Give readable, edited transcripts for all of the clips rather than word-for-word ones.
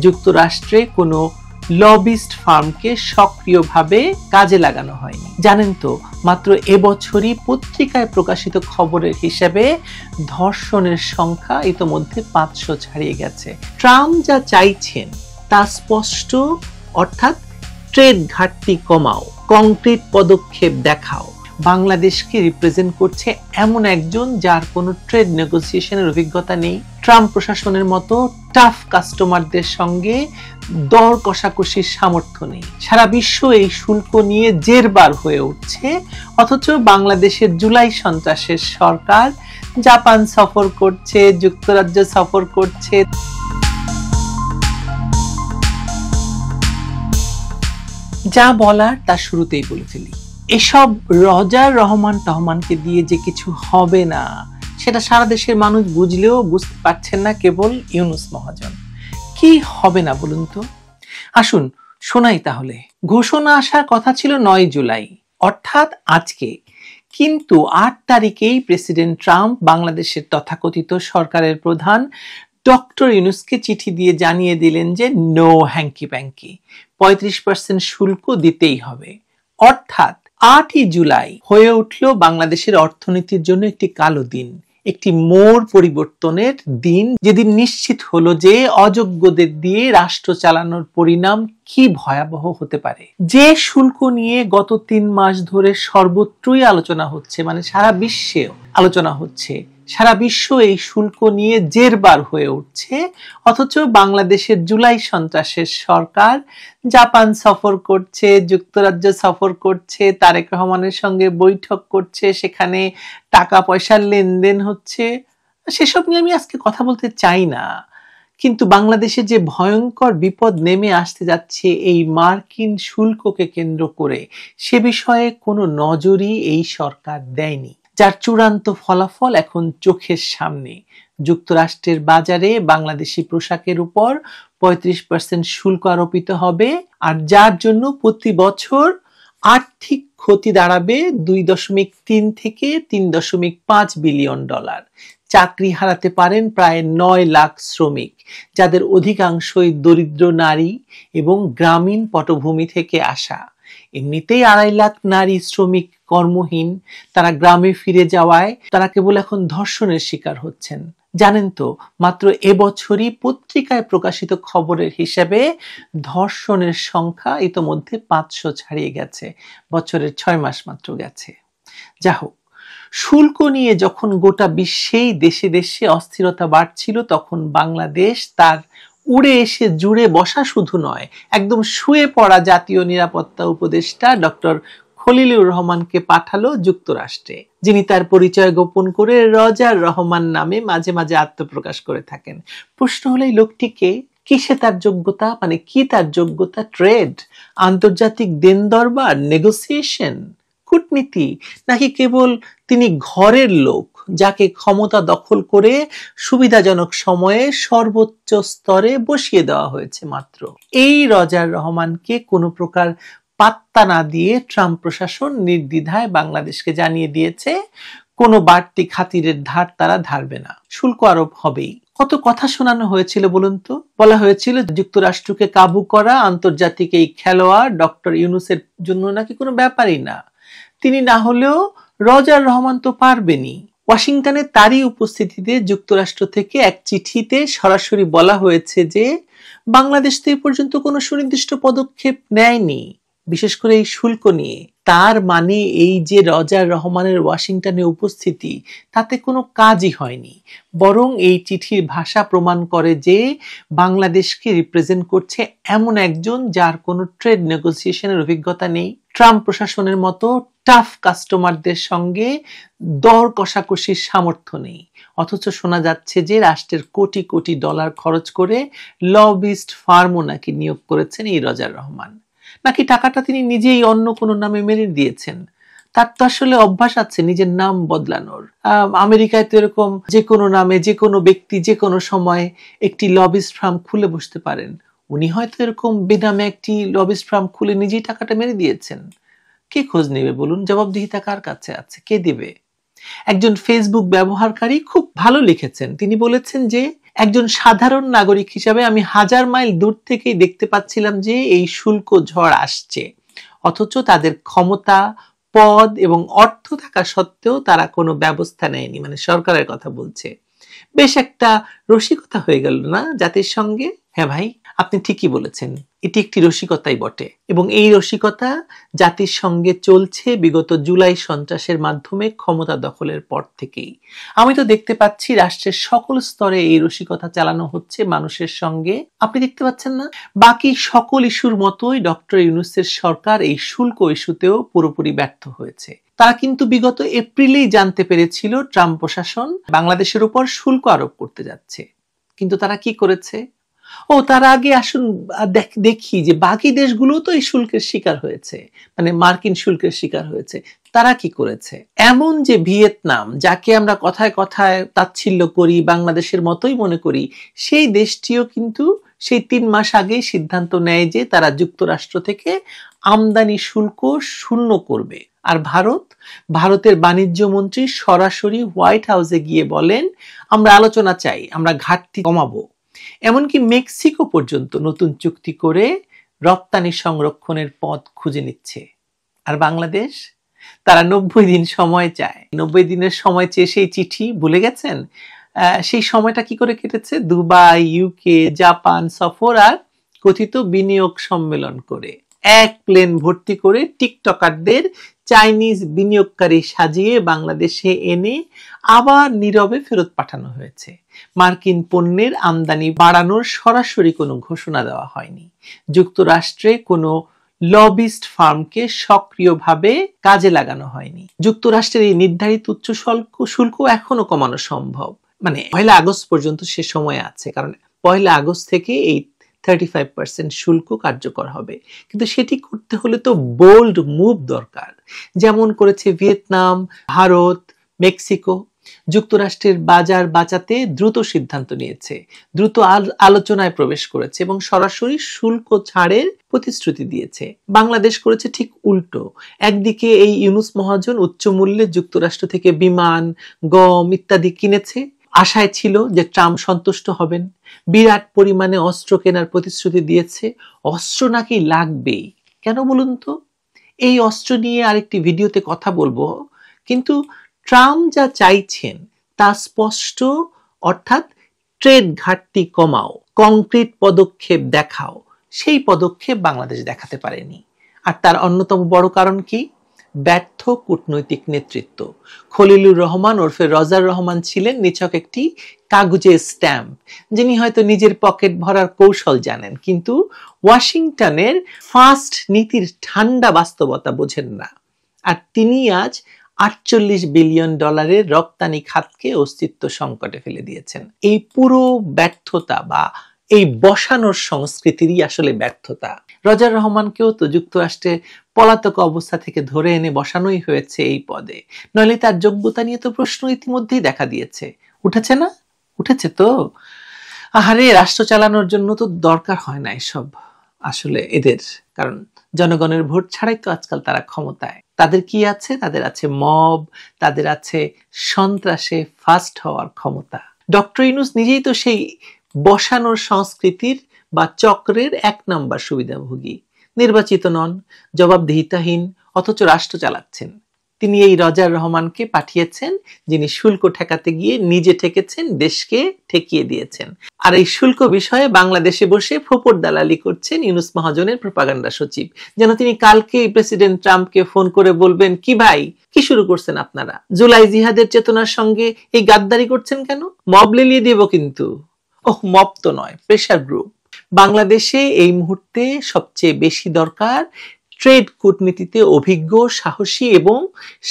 যুক্তরাষ্ট্রে কোনো লবিস্ট ফার্মকে সক্রিয়ভাবে কাজে লাগানো হয়নি। জানেন তো, মাত্র এবছরই পত্রিকায় প্রকাশিত খবরের হিসেবে ধর্ষণের সংখ্যা ইতোমধ্যে 500 ছাড়িয়ে গেছে। ট্রাম্প যা চাইছেন তা স্পষ্ট, অর্থাৎ ট্রেড ঘাটতি কমাও, কংক্রিট পদক্ষেপ দেখাও। বাংলাদেশকে রিপ্রেজেন্ট করছে এমন একজন যার কোনো ট্রেড নেগোসিয়েশনের অভিজ্ঞতা নেই। ট্রাম্প প্রশাসনের মতো টাফ কাস্টমারদের সঙ্গে দর কষাকষির সামর্থ্য নেই। সারা বিশ্ব এই শুল্ক নিয়ে জেরবার হয়ে উঠছে, অথচ বাংলাদেশের জুলাই সন্ত্রাসের সরকার জাপান সফর করছে, যুক্তরাজ্য সফর করছে। যা বলার তা শুরুতেই বলে ফেলি, এসব রজার রহমানকে দিয়ে যে কিছু হবে না সেটা সারা দেশের মানুষ বুঝলেও বুঝতে পারছেন না কেবল ইউনূস মহাজন। কি হবে না বলুন তো? আসুন শোনাই তাহলে। ঘোষণা আসার কথা ছিল 9 জুলাই, অর্থাৎ আজকে, কিন্তু 8 তারিখেই প্রেসিডেন্ট ট্রাম্প বাংলাদেশের তথাকথিত সরকারের প্রধান ডক্টর ইউনূসকে চিঠি দিয়ে জানিয়ে দিলেন যে নো হ্যাঙ্কি প্যাঙ্কি, 35% শুল্ক দিতেই হবে। অর্থাৎ 8ই জুলাই হয়ে উঠল বাংলাদেশের অর্থনীতির জন্য একটি কালো দিন, একটি মোড় পরিবর্তনের দিন, যেদিন নিশ্চিত হলো যে অযোগ্যদের দিয়ে রাষ্ট্র চালানোর পরিণাম কি ভয়াবহ হতে পারে। যে শুল্ক নিয়ে গত 3 মাস ধরে সর্বত্রই আলোচনা হচ্ছে, মানে সারা বিশ্বেও আলোচনা হচ্ছে, সারা বিশ্ব এই শুল্ক নিয়ে জেরবার হয়ে উঠছে, অথচ বাংলাদেশের জুলাই সন্ত্রাসের সরকার জাপান সফর করছে, যুক্তরাজ্য সফর করছে, তারেক রহমানের সঙ্গে বৈঠক করছে, সেখানে টাকা পয়সার লেনদেন হচ্ছে। সেসব নিয়ে আমি আজকে কথা বলতে চাই না, কিন্তু বাংলাদেশে যে ভয়ঙ্কর বিপদ নেমে আসতে যাচ্ছে এই মার্কিন শুল্ককে কেন্দ্র করে, সে বিষয়ে কোনো নজরই এই সরকার দেয়নি, যার চূড়ান্ত ফলাফল এখন চোখের সামনে। যুক্তরাষ্ট্রের বাজারে বাংলাদেশি পোশাকের উপর 35% শুল্ক আরোপিত হবে, আর যার জন্য প্রতি বছর আর্থিক ক্ষতি দাঁড়াবে 2.3 থেকে 3.5 বিলিয়ন ডলার। চাকরি হারাতে পারেন প্রায় 9 লাখ শ্রমিক, যাদের অধিকাংশই দরিদ্র নারী এবং গ্রামীণ পটভূমি থেকে আসা। এমনিতেই 2.5 লাখ নারী শ্রমিক কর্মহীন, তারা গ্রামে ফিরে যাওয়ায় তারা কেবল এখন ধর্ষণের শিকার হচ্ছেন। জানেন তো, মাত্র এবছরই পত্রিকায় প্রকাশিত খবরের হিসেবে ধর্ষণের সংখ্যা ইতোমধ্যে 500 ছাড়িয়ে গেছে, বছরের 6 মাস মাত্র গেছে। যা হোক, শুল্ক নিয়ে যখন গোটা বিশ্বেই দেশে দেশে অস্থিরতা বাড়ছিল, তখন বাংলাদেশ তার উড়ে এসে জুড়ে বসা শুধু নয়, একদম শুয়ে পড়া জাতীয় নিরাপত্তা উপদেষ্টা ডক্টর খলিলুর রহমানকে পাঠালো যুক্তরাষ্ট্রে, যিনি তার পরিচয় গোপন করে রজার রহমান নামে মাঝে মাঝে আত্মপ্রকাশ করে থাকেন। প্রশ্ন হলো, এই লোকটিকে কিসে তার যোগ্যতা, মানে কি তার যোগ্যতা? ট্রেড, আন্তর্জাতিক দেন দরবার, নেগোসিয়েশন, কূটনীতি, নাকি কেবল তিনি ঘরের লোক যাকে ক্ষমতা দখল করে সুবিধাজনক সময়ে সর্বোচ্চ স্তরে বসিয়ে দেওয়া হয়েছে মাত্র? এই রজার রহমানকে কোনো প্রকার পাত্তা না দিয়ে ট্রাম্প প্রশাসন নির্দ্বিধায় বাংলাদেশকে জানিয়ে দিয়েছে কোনো বাড়তি খাতিরের ধার তারা ধারবে না, শুল্ক আরোপ হবেই। কত কথা শোনানো হয়েছিল বলুন তো? বলা হয়েছিল যুক্তরাষ্ট্রকে কাবু করা আন্তর্জাতিক এই খেলোয়াড় ডক্টর ইউনূসের জন্য নাকি কোনো ব্যাপারই না, তিনি না হলেও রজার রহমান তো পারবেনই। ওয়াশিংটনে তারই উপস্থিতিতে যুক্তরাষ্ট্র থেকে এক চিঠিতে সরাসরি বলা হয়েছে যে বাংলাদেশ তো এ পর্যন্ত কোনো সুনির্দিষ্ট পদক্ষেপ নেয়নি, বিশেষ করে এই শুল্ক নিয়ে। তার মানে এই যে রজার রহমানের ওয়াশিংটনে উপস্থিতি, তাতে কোনো কাজই হয়নি, বরং এই চিঠির ভাষা প্রমাণ করে যে বাংলাদেশকে রিপ্রেজেন্ট করছে এমন একজন যার কোনো ট্রেড নেগোসিয়েশনের অভিজ্ঞতা নেই। ট্রাম্প প্রশাসনের মতো টাফ কাস্টমারদের সঙ্গে দর কষাকষির সামর্থ্য নেই, অথচ শোনা যাচ্ছে যে রাষ্ট্রের কোটি কোটি ডলার খরচ করে লবিস্ট ফার্মও নাকি নিয়োগ করেছেন এই রজার রহমান, নাকি টাকাটা তিনি নিজেই অন্য কোনো নামে মেরে দিয়েছেন। তার তো আসলে অভ্যাস আছে নিজের নাম বদলানোর। আমেরিকায় তো এরকম যে কোনো নামে যে কোনো ব্যক্তি যে কোনো সময় একটি লবিস্ট ফার্ম খুলে বসতে পারেন। উনি হয়তো এরকম বেনামে একটি লবিস্ট ফার্ম খুলে নিজেই টাকাটা মেরে দিয়েছেন। কে খোঁজ নেবে বলুন? জবাবদিহিতা কার কাছে আছে? কে দিবে? একজন ফেসবুক ব্যবহারকারী খুব ভালো লিখেছেন, তিনি বলেছেন যে একজন সাধারণ নাগরিক হিসাবে আমি হাজার মাইল দূর থেকেই দেখতে পাচ্ছিলাম যে এই শুল্ক ঝড় আসছে, অথচ তাদের ক্ষমতা, পদ এবং অর্থ থাকা সত্ত্বেও তারা কোনো ব্যবস্থা নেয়নি। মানে সরকারের কথা বলছে। বেশ একটা রসিকতা হয়ে গেল না জাতির সঙ্গে? হ্যাঁ ভাই, আপনি ঠিকই বলেছেন, এটি একটি রসিকতাই বটে, এবং এই রসিকতা জাতির সঙ্গে চলছে বিগত জুলাই সন্ত্রাসের মাধ্যমে ক্ষমতা দখলের পর থেকেই। আমি তো দেখতে পাচ্ছি রাষ্ট্রের সকল স্তরে এই রসিকতা চালানো হচ্ছে মানুষের সঙ্গে। আপনি দেখতে পাচ্ছেন না? বাকি সকল ইস্যুর মতোই ডক্টর ইউনূসের সরকার এই শুল্ক ইস্যুতেও পুরোপুরি ব্যর্থ হয়েছে। তারা কিন্তু বিগত এপ্রিলেই জানতে পেরেছিল ট্রাম্প প্রশাসন বাংলাদেশের উপর শুল্ক আরোপ করতে যাচ্ছে, কিন্তু তারা কি করেছে? তার আগে আসুন দেখি যে বাকি দেশগুলো তো এই শুল্কের শিকার হয়েছে, মানে মার্কিন শুল্কের শিকার হয়েছে। তারা কি করেছে? এমন যে ভিয়েতনাম, যাকে আমরা কথায় কথায় তাচ্ছিল্য করি, বাংলাদেশের মতোই মনে করি, সেই দেশটিও কিন্তু সেই 3 মাস আগেই সিদ্ধান্ত নেয় যে তারা যুক্তরাষ্ট্র থেকে আমদানি শুল্ক শূন্য করবে। আর ভারতের বাণিজ্য মন্ত্রী সরাসরি হোয়াইট হাউসে গিয়ে বলেন, আমরা আলোচনা চাই, আমরা ঘাটতি কমাবো। এমনকি মেক্সিকো পর্যন্ত নতুন চুক্তি করে রপ্তানি সংরক্ষণের পথ খুঁজে নিচ্ছে। আর বাংলাদেশ, তারা 90 দিন সময় চায়। 90 দিনের সময় চেয়ে সেই চিঠি ভুলে গেছেন? সেই সময়টা কি করে কেটেছে? দুবাই, ইউকে, জাপান সফর আর কথিত বিনিয়োগ সম্মেলন করে। এক প্লেন ভর্তি করে টিকটকারদের চাইনিজ বিনিয়োগকারী সাজিয়ে বাংলাদেশে এনে আবার নীরবে ফেরত পাঠানো হয়েছে। মার্কিন পণ্যের আমদানি বাড়ানোর সরাসরি কোনো ঘোষণা দেওয়া হয়নি। যুক্তরাষ্ট্রে কোনো লবিস্ট ফার্মকে সক্রিয়ভাবে কাজে লাগানো হয়নি। যুক্তরাষ্ট্রের এই নির্ধারিত উচ্চ শুল্ক এখনো কমানো সম্ভব, মানে 1 আগস্ট পর্যন্ত সে সময় আছে, কারণ 1 আগস্ট থেকে এই 35% শুল্ক কার্যকর হবে। কিন্তু সেটি করতে হলে তো বোল্ড মুভ দরকার, যেমন করেছে ভিয়েতনাম, ভারত, মেক্সিকো। যুক্তরাষ্ট্রের বাজার বাঁচাতে দ্রুত সিদ্ধান্ত নিয়েছে, দ্রুত আলোচনায় প্রবেশ করেছে এবং সরাসরি শুল্ক ছাড়ের প্রতিশ্রুতি দিয়েছে। বাংলাদেশ করেছে ঠিক উল্টো। একদিকে এই ইউনূস মহাজন উচ্চ মূল্যে যুক্তরাষ্ট্র থেকে বিমান, গম ইত্যাদি কিনেছে, আশায় ছিল যে ট্রাম্প সন্তুষ্ট হবেন। বিরাট পরিমাণে অস্ত্র কেনার প্রতিশ্রুতি দিয়েছে। অস্ত্র নাকি লাগবেই। কেন বলুন তো? এই অস্ত্র নিয়ে আরেকটি ভিডিওতে কথা বলবো, কিন্তু ট্রাম্প যা চাইছেন তা স্পষ্ট, অর্থাৎ ট্রেড ঘাটতি কমাও, কংক্রিট পদক্ষেপ দেখাও। সেই পদক্ষেপ বাংলাদেশ দেখাতে পারেনি। আর তার অন্যতম বড় কারণ কি? ব্যর্থ কূটনৈতিক নেতৃত্ব। খলিলুর রহমান ওরফে রজার রহমান ছিলেন নিছক একটি কাগজের স্ট্যাম্প, যিনি হয়তো নিজের পকেট ভরার কৌশল জানেন, কিন্তু ওয়াশিংটনের ফাস্ট নীতির ঠান্ডা বাস্তবতা বোঝেন না। আর তিনি আজ $48 বিলিয়ন রপ্তানি খাতকে অস্তিত্ব সংকটে ফেলে দিয়েছেন। এই পুরো ব্যর্থতা বা এই বসানোর সংস্কৃতিরই আসলে ব্যর্থতা। রজার রহমানকেও তো যুক্তরাষ্ট্রে পলাতক অবস্থা থেকে ধরে এনে বসানোই হয়েছে এই পদে, নইলে তার যোগ্যতা নিয়ে তো প্রশ্ন ইতিমধ্যেই দেখা দিয়েছে। উঠেছে না? উঠেছে তো। আহারে, রাষ্ট্র চালানোর জন্য তো দরকার হয় না এসব আসলে এদের, কারণ জনগণের ভোট ছাড়াই তো আজকাল তারা ক্ষমতায়। তাদের কি আছে? তাদের আছে মব, তাদের আছে সন্ত্রাসে ফাস্ট হওয়ার ক্ষমতা। ডক্টর ইউনূস নিজেই তো সেই বসানোর সংস্কৃতির বা চক্রের 1 নাম্বার সুবিধাভোগী। নির্বাচিত নন, জবাবদিহিতাহীন, অথচ রাষ্ট্র চালাচ্ছেন। তিনি এই রজার রহমানকে পাঠিয়েছেন, যিনি শুল্ক ঠেকাতে গিয়ে নিজে ঠেকেছেন, দেশকে ঠেকিয়ে দিয়েছেন। আর এই শুল্ক বিষয়ে বাংলাদেশে বসে ফোপর দালালি করছেন ইউনূস মহাজনের প্রোপাগান্ডা সচিব, যেন তিনি কালকে প্রেসিডেন্ট ট্রাম্পকে ফোন করে বলবেন, কি ভাই, কি শুরু করছেন আপনারা? জুলাই জিহাদের চেতনার সঙ্গে এই গাদ্দারি করছেন কেন? মব লেলিয়ে দেব কিন্তু। মব তো নয়, প্রেসার গ্রুপ। বাংলাদেশে এই মুহূর্তে সবচেয়ে বেশি দরকার ট্রেড কূটনীতিতে অভিজ্ঞ, সাহসী এবং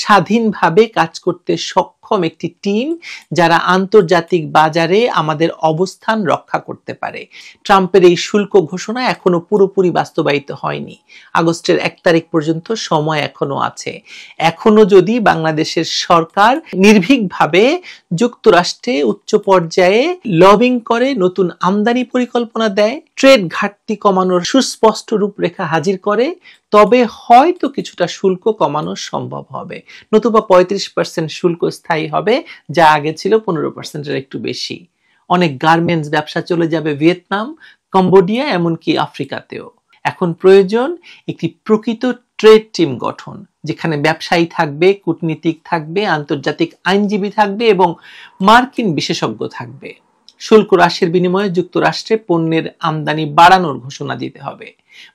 স্বাধীনভাবে কাজ করতে সক্ষম একটি টিম, যারা আন্তর্জাতিক বাজারে আমাদের অবস্থান রক্ষা করতে পারে। ট্রাম্পের এই শুল্ক ঘোষণা এখনো পুরোপুরি বাস্তবায়িত হয়নি। আগস্টের 1 তারিখ পর্যন্ত সময় এখনো আছে। এখনো যদি বাংলাদেশের সরকার নির্ভীকভাবে যুক্তরাষ্ট্রে উচ্চ পর্যায়ে লবিং করে নতুন আমদানি পরিকল্পনা দেয়, ট্রেড ঘাটতি কমানোর সুস্পষ্ট রূপরেখা হাজির করে, তবে হয়তো কিছুটা শুল্ক কমানো সম্ভব হবে। নতুবা 35% শুল্ক স্থায়ী হবে, যা আগে ছিল 15%-এর একটু বেশি। অনেক গার্মেন্টস ব্যবসা চলে যাবে ভিয়েতনাম, কম্বোডিয়া, এমনকি আফ্রিকাতেও। এখন প্রয়োজন একটি প্রকৃত ট্রেড টিম গঠন, যেখানে ব্যবসায়ী থাকবে, কূটনীতিক থাকবে, আন্তর্জাতিক আইনজীবী থাকবে এবং মার্কিন বিশেষজ্ঞ থাকবে। শুল্ক হ্রাসের বিনিময়ে যুক্তরাষ্ট্রে পণ্যের আমদানি বাড়ানোর ঘোষণা দিতে হবে।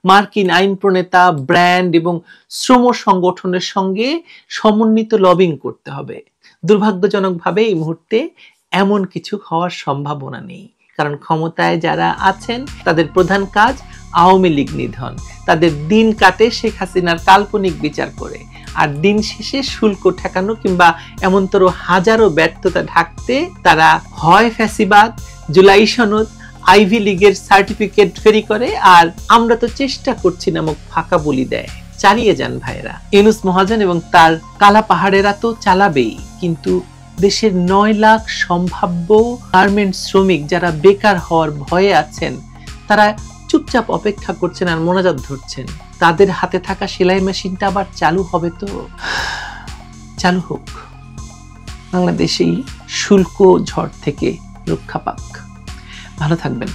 মার্কিন আইন প্রণেতা, ব্র্যান্ড এবং শ্রম সংগঠনের সঙ্গে সমন্বিত লবিং করতে হবে। দুর্ভাগ্যজনকভাবে এই মুহূর্তে এমন কিছু হওয়ার সম্ভাবনা নেই, কারণ ক্ষমতায় যারা আছেন তাদের প্রধান কাজ আওয়ামী লীগ নিধন। তাদের দিন কাটে শেখ হাসিনার কাল্পনিক বিচার করে, আর দিন শেষে শুল্ক ঠেকানো কিংবা এমনতর হাজারো ব্যর্থতা ঢাকতে তারা হয় ফ্যাসিবাদ, জুলাই সনদ, আইভি লীগের সার্টিফিকেট ফেরি করে, আর আমরা তো চেষ্টা করছি নামক ফাঁকা বলি দেয়। চালিয়ে যান ভাইরা। ইউনূস মহাজন এবং তার কালা পাহাড়েরা তো চালাবেই, কিন্তু দেশের 9 লাখ সম্ভাব্য গার্মেন্টস শ্রমিক যারা বেকার হওয়ার ভয়ে আছেন, তারা চুপচাপ অপেক্ষা করছেন আর মোনাজাত ধরছেন। তাদের হাতে থাকা সেলাই মেশিনটা আবার চালু হবে তো? চালু হোক, বাংলাদেশেই শুল্ক ঝড় থেকে রক্ষা পাক। ভালো থাকবেন।